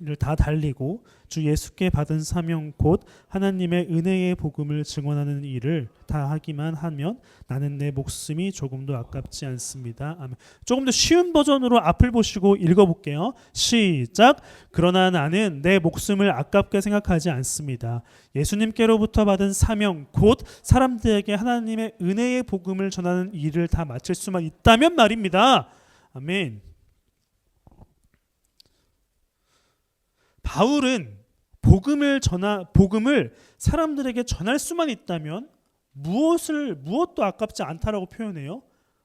이를 다 달리고 주 예수께 받은 사명 곧 하나님의 은혜의 복음을 증언하는 일을 다 하기만 하면 나는 내 목숨이 조금도 아깝지 않습니다. 아멘. 조금 더 쉬운 버전으로 앞을 보시고 읽어볼게요. 시작. 그러나 나는 내 목숨을 아깝게 생각하지 않습니다. 예수님께로부터 받은 사명 곧 사람들에게 하나님의 은혜의 복음을 전하는 일을 다 마칠 수만 있다면 말입니다. 아멘. 바울은 복음을 사람들에게 전할 수만 있다면 무엇도 아깝지 않다라고 표현해요.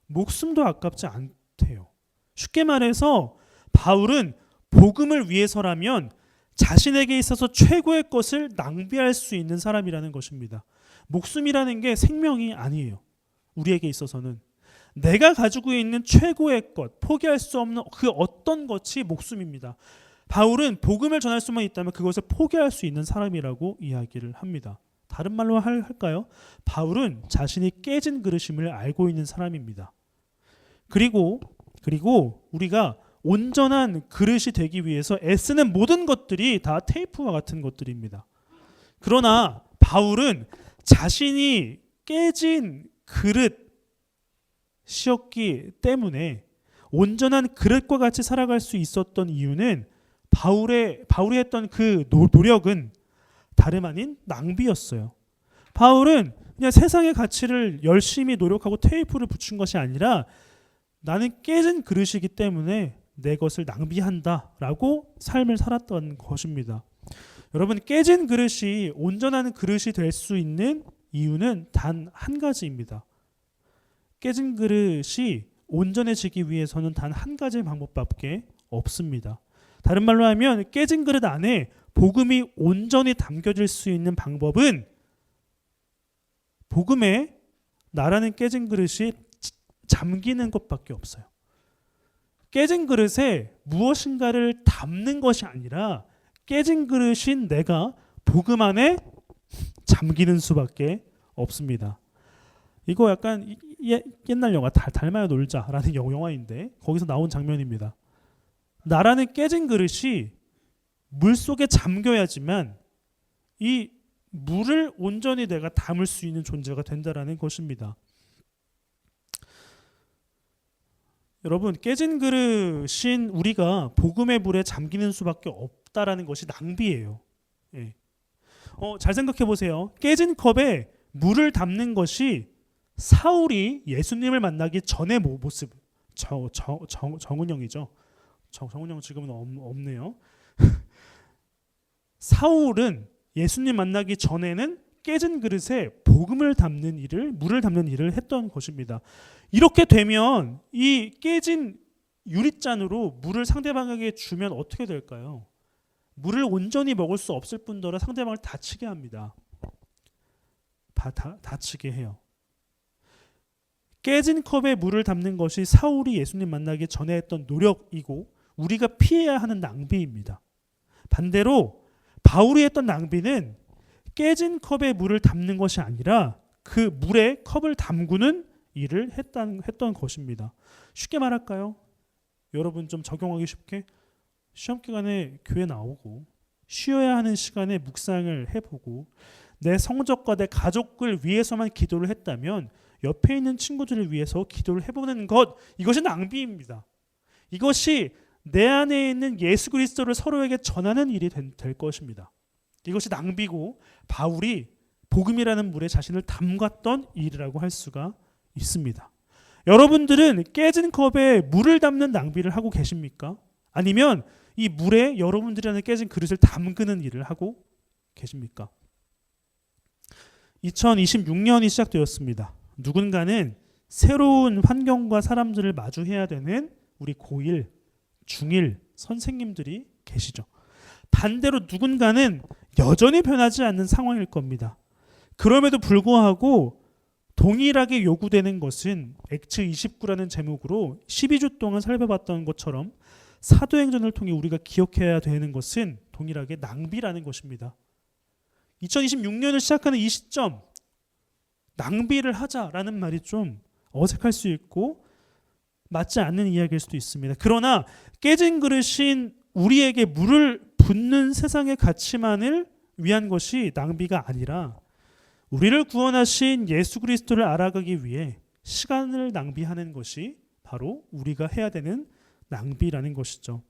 목숨도 아깝지 않대요. 쉽게 말해서 바울은 복음을 위해서라면 자신에게 있어서 최고의 것을 낭비할 수 있는 사람이라는 것입니다. 목숨이라는 게 생명이 아니에요. 우리에게 있어서는 내가 가지고 있는 최고의 것, 포기할 수 없는 그 어떤 것이 목숨입니다. 바울은 복음을 전할 수만 있다면 그것을 포기할 수 있는 사람이라고 이야기를 합니다. 다른 말로 할까요? 바울은 자신이 깨진 그릇임을 알고 있는 사람입니다. 그리고 우리가 온전한 그릇이 되기 위해서 애쓰는 모든 것들이 다 테이프와 같은 것들입니다. 그러나 바울은 자신이 깨진 그릇이었기 때문에 온전한 그릇과 같이 살아갈 수 있었던 이유는 바울이 했던 그 노력은 다름 아닌 낭비였어요. 바울은 그냥 세상의 가치를 열심히 노력하고 테이프를 붙인 것이 아니라 나는 깨진 그릇이기 때문에 내 것을 낭비한다라고 삶을 살았던 것입니다. 여러분, 깨진 그릇이 온전한 그릇이 될 수 있는 이유는 단 한 가지입니다. 깨진 그릇이 온전해지기 위해서는 단 한 가지 방법밖에 없습니다. 다른 말로 하면 깨진 그릇 안에 복음이 온전히 담겨질 수 있는 방법은 복음에 나라는 깨진 그릇이 잠기는 것밖에 없어요. 깨진 그릇에 무엇인가를 담는 것이 아니라 깨진 그릇인 내가 복음 안에 잠기는 수밖에 없습니다. 이거 약간 옛날 영화 닮아야 놀자라는 영화인데 거기서 나온 장면입니다. 나라는 깨진 그릇이 물속에 잠겨야지만 이 물을 온전히 내가 담을 수 있는 존재가 된다라는 것입니다. 여러분, 깨진 그릇인 우리가 복음의 물에 잠기는 수밖에 없다라는 것이 낭비예요. 예. 잘 생각해 보세요. 깨진 컵에 물을 담는 것이 사울이 예수님을 만나기 전의 모습. 정은영이죠. 정은영 지금은 없네요. 사울은 예수님 만나기 전에는 깨진 그릇에 복음을 담는 일을, 물을 담는 일을 했던 것입니다. 이렇게 되면 이 깨진 유리잔으로 물을 상대방에게 주면 어떻게 될까요? 물을 온전히 먹을 수 없을 뿐더러 상대방을 다치게 합니다. 다치게 해요. 깨진 컵에 물을 담는 것이 사울이 예수님 만나기 전에 했던 노력이고 우리가 피해야 하는 낭비입니다. 반대로 바울이 했던 낭비는 깨진 컵에 물을 담는 것이 아니라 그 물에 컵을 담그는 일을 했던 것입니다. 쉽게 말할까요? 여러분 좀 적용하기 쉽게 시험 기간에 교회 나오고 쉬어야 하는 시간에 묵상을 해보고 내 성적과 내 가족을 위해서만 기도를 했다면 옆에 있는 친구들을 위해서 기도를 해보는 것, 이것이 낭비입니다. 이것이 내 안에 있는 예수 그리스도를 서로에게 전하는 일이 될 것입니다. 이것이 낭비고 바울이 복음이라는 물에 자신을 담갔던 일이라고 할 수가 있습니다. 여러분들은 깨진 컵에 물을 담는 낭비를 하고 계십니까? 아니면 이 물에 여러분들이 하는 깨진 그릇을 담그는 일을 하고 계십니까? 2026년이 시작되었습니다. 누군가는 새로운 환경과 사람들을 마주해야 되는 우리 고1, 중1 선생님들이 계시죠. 반대로 누군가는 여전히 변하지 않는 상황일 겁니다. 그럼에도 불구하고 동일하게 요구되는 것은 액츠 29라는 제목으로 12주 동안 살펴봤던 것처럼 사도행전을 통해 우리가 기억해야 되는 것은 동일하게 낭비라는 것입니다. 2026년을 시작하는 이 시점, 낭비를 하자라는 말이 좀 어색할 수 있고 맞지 않는 이야기일 수도 있습니다. 그러나 깨진 그릇인 우리에게 물을 붓는 세상의 가치만을 위한 것이 낭비가 아니라 우리를 구원하신 예수 그리스도를 알아가기 위해 시간을 낭비하는 것이 바로 우리가 해야 되는 낭비라는 것이죠.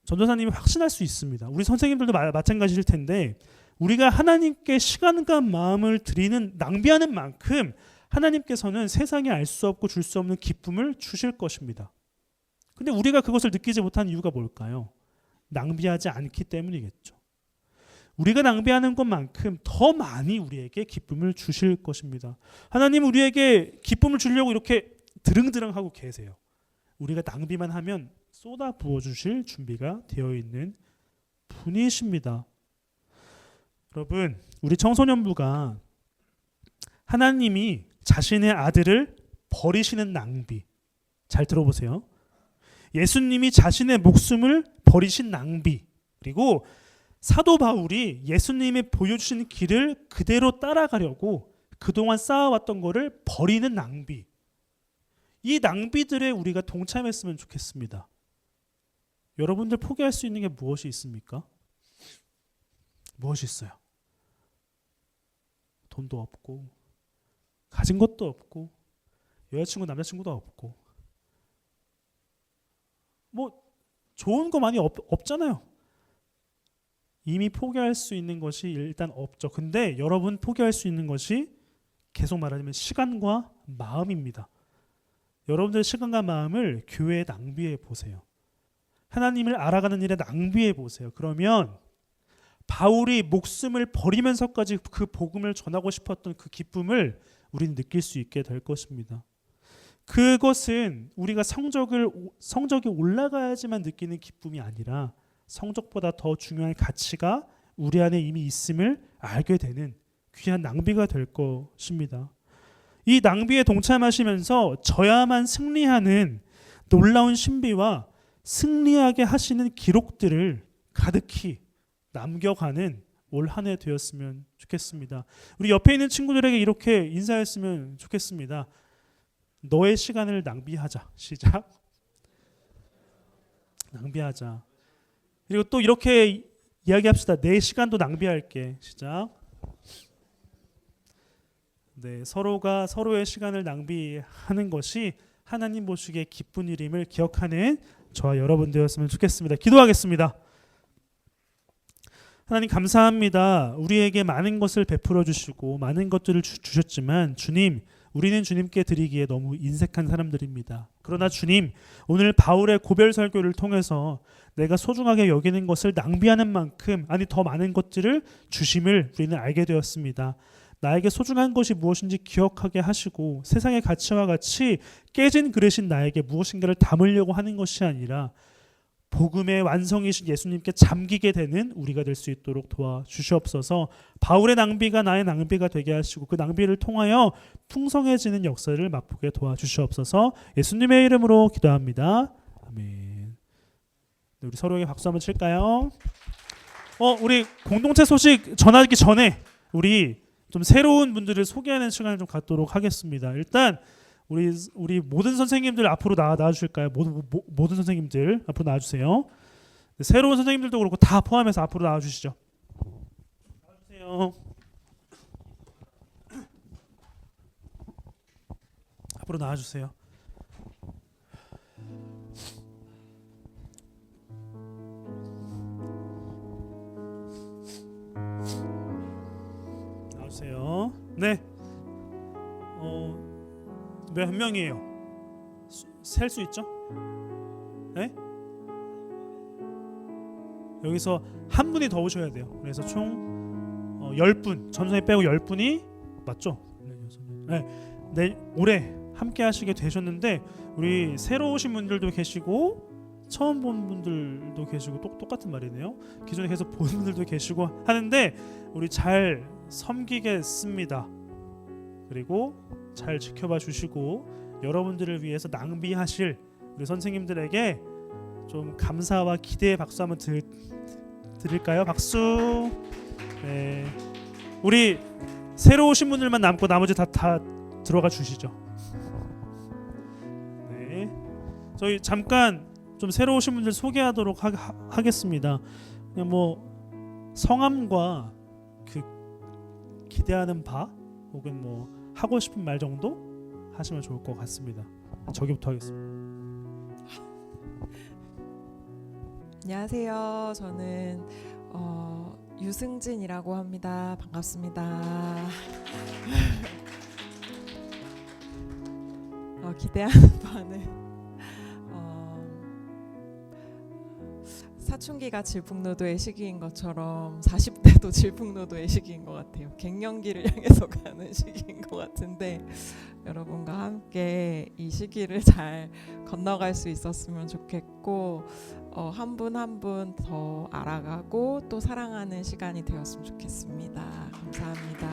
전도사님이 확신할 수 있습니다. 우리 선생님들도 마찬가지일 텐데 우리가 하나님께 시간과 마음을 드리는 낭비하는 만큼 하나님께서는 세상에 알 수 없고 줄 수 없는 기쁨을 주실 것입니다. 근데 우리가 그것을 느끼지 못한 이유가 뭘까요? 낭비하지 않기 때문이겠죠. 우리가 낭비하는 것만큼 더 많이 우리에게 기쁨을 주실 것입니다. 하나님 우리에게 기쁨을 주려고 이렇게 드릉드릉하고 계세요. 우리가 낭비만 하면 쏟아 부어주실 준비가 되어 있는 분이십니다. 여러분, 우리 청소년부가 하나님이 자신의 아들을 버리시는 낭비, 잘 들어보세요. 예수님이 자신의 목숨을 버리신 낭비, 그리고 사도 바울이 예수님이 보여주신 길을 그대로 따라가려고 그동안 쌓아왔던 것을 버리는 낭비, 이 낭비들에 우리가 동참했으면 좋겠습니다. 여러분들 포기할 수 있는 게 무엇이 있습니까? 무엇이 있어요? 돈도 없고 가진 것도 없고 여자친구 남자친구도 없고 뭐 좋은 거 많이 없잖아요. 이미 포기할 수 있는 것이 일단 없죠. 근데 여러분 포기할 수 있는 것이 계속 말하자면 시간과 마음입니다. 여러분들의 시간과 마음을 교회에 낭비해 보세요. 하나님을 알아가는 일에 낭비해 보세요. 그러면 바울이 목숨을 버리면서까지 그 복음을 전하고 싶었던 그 기쁨을 우리는 느낄 수 있게 될 것입니다. 그것은 우리가 성적이 올라가야지만 느끼는 기쁨이 아니라 성적보다 더 중요한 가치가 우리 안에 이미 있음을 알게 되는 귀한 낭비가 될 것입니다. 이 낭비에 동참하시면서 저야만 승리하는 놀라운 신비와 승리하게 하시는 기록들을 가득히 남겨가는 올 한 해 되었으면 좋겠습니다. 우리 옆에 있는 친구들에게 이렇게 인사했으면 좋겠습니다. 너의 시간을 낭비하자. 시작. 낭비하자. 그리고 또 이렇게 이야기합시다. 내 시간도 낭비할게. 시작. 네, 서로가 서로의 시간을 낭비하는 것이 하나님 보시기에 기쁜 일임을 기억하는 저와 여러분 되었으면 좋겠습니다. 기도하겠습니다. 하나님 감사합니다. 우리에게 많은 것을 베풀어 주시고 많은 것들을 주셨지만 주님, 우리는 주님께 드리기에 너무 인색한 사람들입니다. 그러나 주님, 오늘 바울의 고별 설교를 통해서 내가 소중하게 여기는 것을 낭비하는 만큼 더 많은 것들을 주심을 우리는 알게 되었습니다. 나에게 소중한 것이 무엇인지 기억하게 하시고 세상의 가치와 같이 깨진 그릇인 나에게 무엇인가를 담으려고 하는 것이 아니라 복음의 완성이신 예수님께 잠기게 되는 우리가 될 수 있도록 도와주시옵소서. 바울의 낭비가 나의 낭비가 되게 하시고 그 낭비를 통하여 풍성해지는 역사를 맛보게 도와주시옵소서. 예수님의 이름으로 기도합니다. 아멘. 네, 우리 서로에게 박수 한번 칠까요? 우리 공동체 소식 전하기 전에 우리 좀 새로운 분들을 소개하는 시간을 좀 갖도록 하겠습니다. 일단 우리 모든 선생님들 앞으로 나와 주실까요? 모든 선생님들 앞으로 나와 주세요. 네, 새로운 선생님들도 그렇고 다 포함해서 앞으로 나와 주시죠. 나와 주세요. 앞으로 나와 주세요. 나와 주세요. 네. 몇 명이에요? 셀 수 있죠? 네? 여기서 한 분이 더 오셔야 돼요. 그래서 총 10분, 전선생님 빼고 10분이 맞죠? 네, 올해 함께 하시게 되셨는데 우리 새로 오신 분들도 계시고 처음 본 분들도 계시고 똑같은 말이네요. 기존에 계속 본 분들도 계시고 하는데 우리 잘 섬기겠습니다. 그리고 잘 지켜봐 주시고 여러분들을 위해서 낭비하실 우리 선생님들에게 좀 감사와 기대의 박수 한번 드릴까요? 박수. 네. 우리 새로 오신 분들만 남고 나머지 다 들어가 주시죠. 네. 저희 잠깐 좀 새로 오신 분들 소개하도록 하겠습니다. 그냥 뭐 성함과 그 기대하는 바 혹은 뭐 하고 싶은 말 정도 하시면 좋을 것 같습니다. 저기부터 하겠습니다. 안녕하세요. 저는 유승진이라고 합니다. 반갑습니다. 기대하는 바는 사춘기가 질풍노도의 시기인 것처럼 40대도 질풍노도의 시기인 것 같아요. 갱년기를 향해서 가는 시기인 것 같은데 여러분과 함께 이 시기를 잘 건너갈 수 있었으면 좋겠고 한 분 한 분 더 알아가고 또 사랑하는 시간이 되었으면 좋겠습니다. 감사합니다.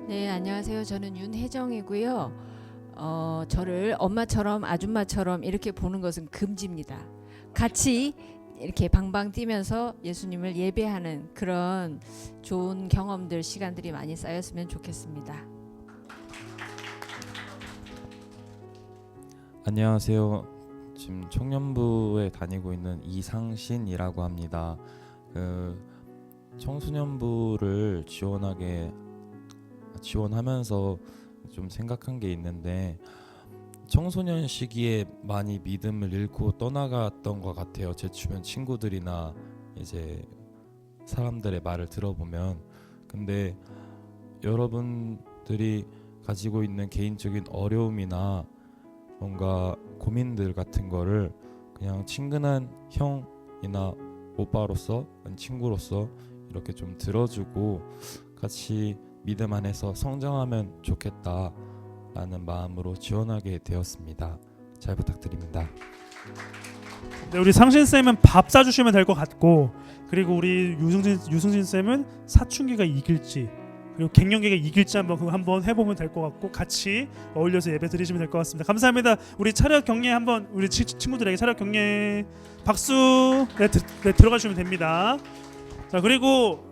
네, 안녕하세요. 저는 윤혜정이고요. 저를 엄마처럼 아줌마처럼 이렇게 보는 것은 금지입니다. 같이 이렇게 방방 뛰면서 예수님을 예배하는 그런 좋은 경험들, 시간들이 많이 쌓였으면 좋겠습니다. 안녕하세요. 지금 청년부에 다니고 있는 이상신이라고 합니다. 청소년부를 지원하면서 좀 생각한 게 있는데 청소년 시기에 많이 믿음을 잃고 떠나갔던 것 같아요. 제 주변 친구들이나 이제 사람들의 말을 들어보면. 근데 여러분들이 가지고 있는 개인적인 어려움이나 뭔가 고민들 같은 거를 그냥 친근한 형이나 오빠로서 친구로서 이렇게 좀 들어주고 같이 믿음 안에서 성장하면 좋겠다라는 마음으로 지원하게 되었습니다. 잘 부탁드립니다. 네, 우리 상신 쌤은 밥 사주시면 될 것 같고, 그리고 우리 유승진 쌤은 사춘기가 이길지 그리고 갱년기가 이길지 한번 해보면 될 것 같고 같이 어울려서 예배 드리시면 될 것 같습니다. 감사합니다. 우리 차렷 경례 한번 우리 친구들에게 차렷 경례 박수. 네, 들어가 주시면 됩니다. 자, 그리고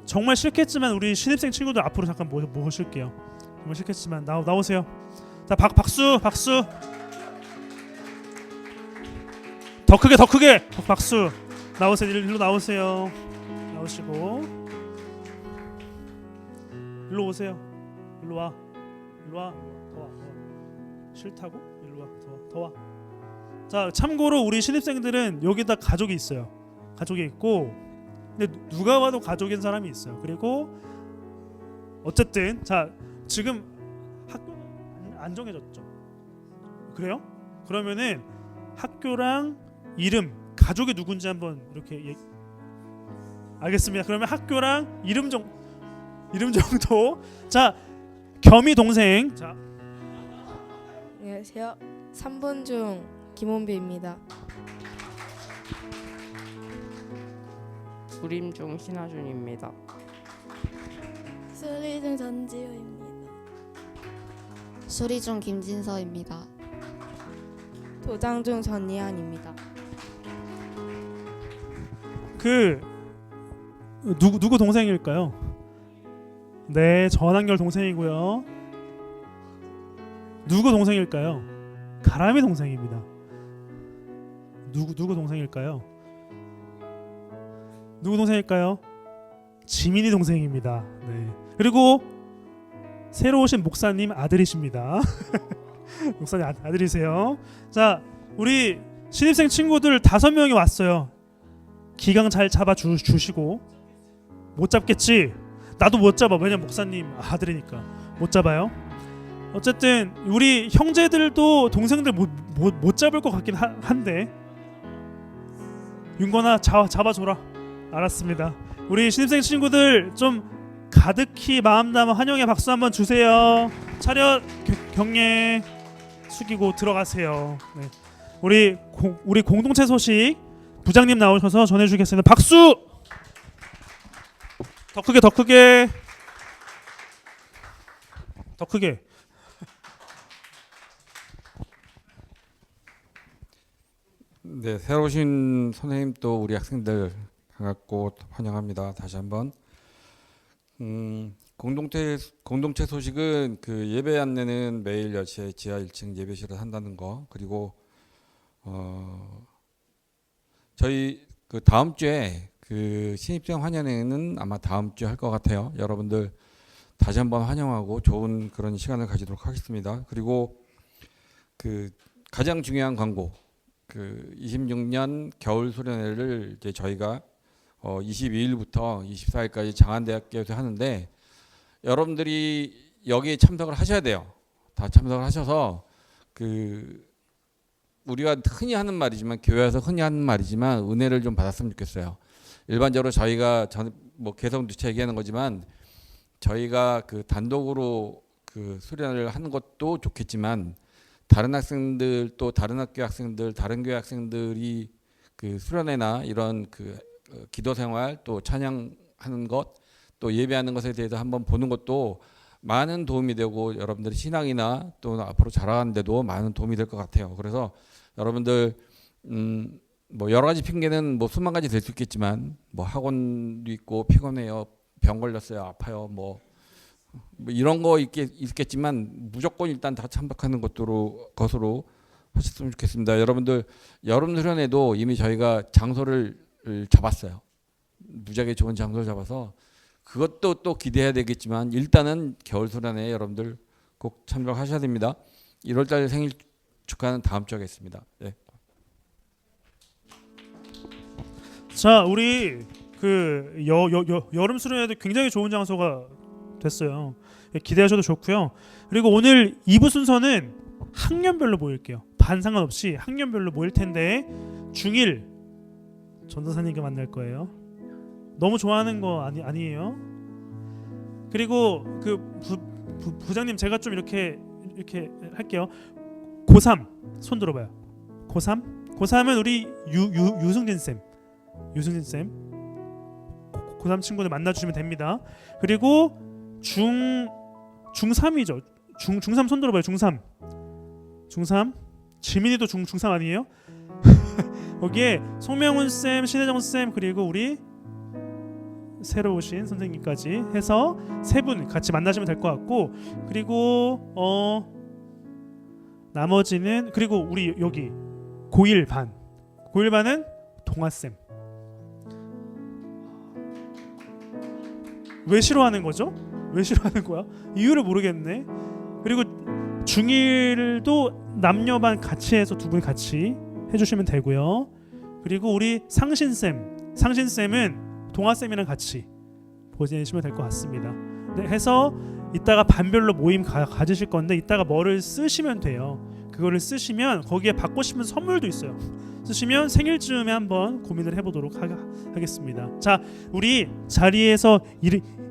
정말 싫겠지만 우리 신입생 친구들 앞으로 잠깐 모실게요. 정말 싫겠지만 나오세요. 자, 박수. 더 크게 박수. 나오세요. 일로 나오세요. 나오시고 일로 오세요. 일로 와. 더 와. 싫다고? 일로 와. 더 와. 자, 참고로 우리 신입생들은 여기다 가족이 있어요. 가족이 있고, 근데 누가 와도 가족인 사람이 있어요. 그리고 어쨌든 자, 지금 학교는 안 정해졌죠. 그래요? 그러면은 학교랑 이름, 가족이 누군지 한번 이렇게 알겠습니다. 그러면 학교랑 이름 정도. 자, 겸이 동생. 자, 안녕하세요. 3번 중 김원배입니다. 구림중 신하준입니다. 수리중 전지우입니다. 수리중 김진서입니다. 도장중 전이한입니다. 그 누구 동생일까요? 네, 전한결 동생이고요. 누구 동생일까요? 가람이 동생입니다. 누구 동생일까요? 누구 동생일까요? 지민이 동생입니다. 네. 그리고 새로 오신 목사님 아들이십니다. 목사님 아들이세요. 자, 우리 신입생 친구들 5명이 왔어요. 기강 잘 잡아 주시고. 못 잡겠지? 나도 못 잡아. 왜냐면 목사님 아들이니까 못 잡아요. 어쨌든 우리 형제들도 동생들 못 잡을 것 같긴 한데 윤건아 잡아줘라. 알았습니다. 우리 신입생 친구들 좀 가득히 마음 담아 환영의 박수 한번 주세요. 차렷 경례 숙이고 들어가세요. 네. 우리 공동체 소식 부장님 나오셔서 전해주겠습니다. 박수! 더 크게 더 크게. 네, 새로 오신 선생님 또 우리 학생들 반갑고 환영합니다. 다시 한번 공동체 소식은 그 예배 안내는 매일 10시에 지하 1층 예배실을 한다는 거, 그리고 저희 그 다음 주에 그 신입생 환영회는 아마 다음 주에 할 것 같아요. 여러분들 다시 한번 환영하고 좋은 그런 시간을 가지도록 하겠습니다. 그리고 그 가장 중요한 광고, 그 26년 겨울 수련회를 이제 저희가 22일부터 24일까지 장안대학교에서 하는데 여러분들이 여기에 참석을 하셔야 돼요. 다 참석을 하셔서 그 우리가 흔히 하는 말이지만 교회에서 흔히 하는 말이지만 은혜를 좀 받았으면 좋겠어요. 일반적으로 저희가 뭐 개성 누차 얘기하는 거지만 저희가 그 단독으로 그 수련을 하는 것도 좋겠지만 다른 학생들 또 다른 학교 학생들 다른 교회 학생들이 그 수련회나 이런 그 기도 생활 또 찬양하는 것 또 예배하는 것에 대해서 한번 보는 것도 많은 도움이 되고 여러분들의 신앙이나 또 앞으로 자라가는 데도 많은 도움이 될 것 같아요. 그래서 여러분들 뭐 여러 가지 핑계는 뭐 수만 가지 될 수 있겠지만 뭐 학원도 있고 피곤해요, 병 걸렸어요, 아파요, 뭐 이런 거 있겠지만 무조건 일단 다 참석하는 것으로 하셨으면 좋겠습니다. 여러분들 여름 수련회도 이미 저희가 장소를 잡았어요. 무지하게 좋은 장소를 잡아서 그것도 또 기대해야 되겠지만 일단은 겨울 수련회에 여러분들 꼭 참석하셔야 됩니다. 1월달 생일 축하는 다음 주에 하겠습니다. 네. 자, 우리 그 여름 수련회도 굉장히 좋은 장소가 됐어요. 기대하셔도 좋고요. 그리고 오늘 2부 순서는 학년별로 모일게요. 반 상관없이 학년별로 모일 텐데 중1 전도사님과 만날 거예요. 너무 좋아하는 거 아니에요? 그리고 그 부장님 제가 좀 이렇게 할게요. 고3 손 들어봐요. 고3은 우리 유승진 쌤 고3 친구들 만나주시면 됩니다. 그리고 중3이죠. 중3 손 들어봐요. 중3 지민이도 중3 아니에요? 거기에 송명훈 쌤, 신혜정 쌤 그리고 우리 새로 오신 선생님까지 해서 3분 같이 만나시면 될 것 같고, 그리고 나머지는 그리고 우리 여기 고1반은 동아 쌤. 왜 싫어하는 거죠? 왜 싫어하는 거야? 이유를 모르겠네. 그리고 중1도 남녀반 같이 해서 2분 같이 해주시면 되고요. 그리고 우리 상신쌤은 동아쌤이랑 같이 보내시면 될 것 같습니다. 네, 해서 이따가 반별로 모임 가지실 건데 이따가 뭐를 쓰시면 돼요. 그거를 쓰시면 거기에 받고 싶은 선물도 있어요. 쓰시면 생일쯤에 한번 고민을 해보도록 하겠습니다. 자, 우리 자리에서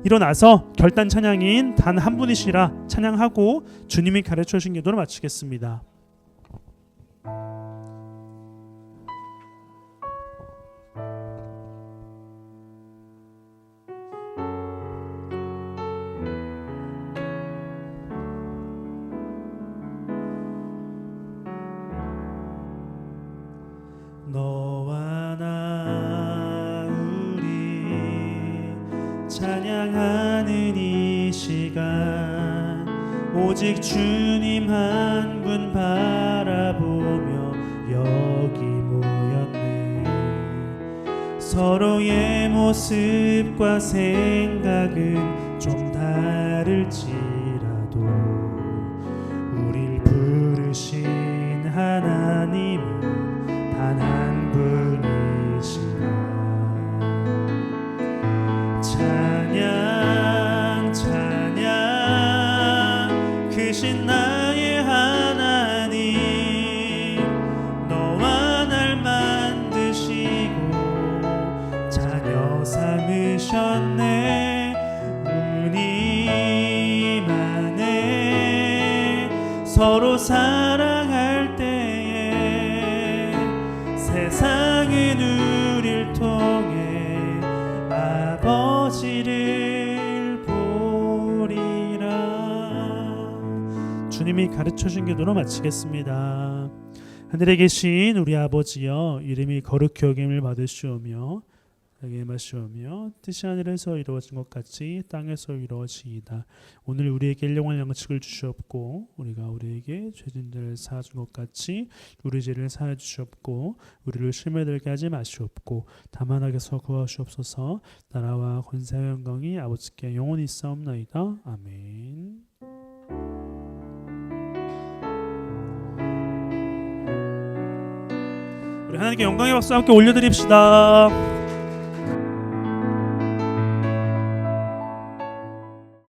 일어나서 결단 찬양인 단 한 분이시라 찬양하고 주님이 가르쳐 주신 기도를 마치겠습니다. 오직 주님 한 분 바라보며 여기 모였네. 서로의 모습과 생각은 좀 다를지라도 우릴 부르신 하나님은 단 한 분이시라. 찬양 찬양 크신 나의 하나님, 너와 날 만드시고 자녀 삼으셨네. 우리 안에 서로 사랑할 때에 세상은 우릴 통해 아버지를 보리라. 주님이 가르쳐준 기도로 마치겠습니다. 하늘에 계신 우리 아버지여, 이름이 거룩히 여김을 받으시오며 나게 마시오며 뜻이 하늘에서 이루어진 것 같이 땅에서 이루어지이다. 오늘 우리에게 일용할 양식을 주시옵고 우리가 우리에게 죄진들을 사준 것 같이 우리 죄를 사해 주시옵고 우리를 시험에 들게 하지 마시옵고 다만 악에서 구하시옵소서. 나라와 권세와 영광이 아버지께 영원히 있사옵나이다. 아멘. 우리 하나님께 영광의 박수 함께 올려드립시다.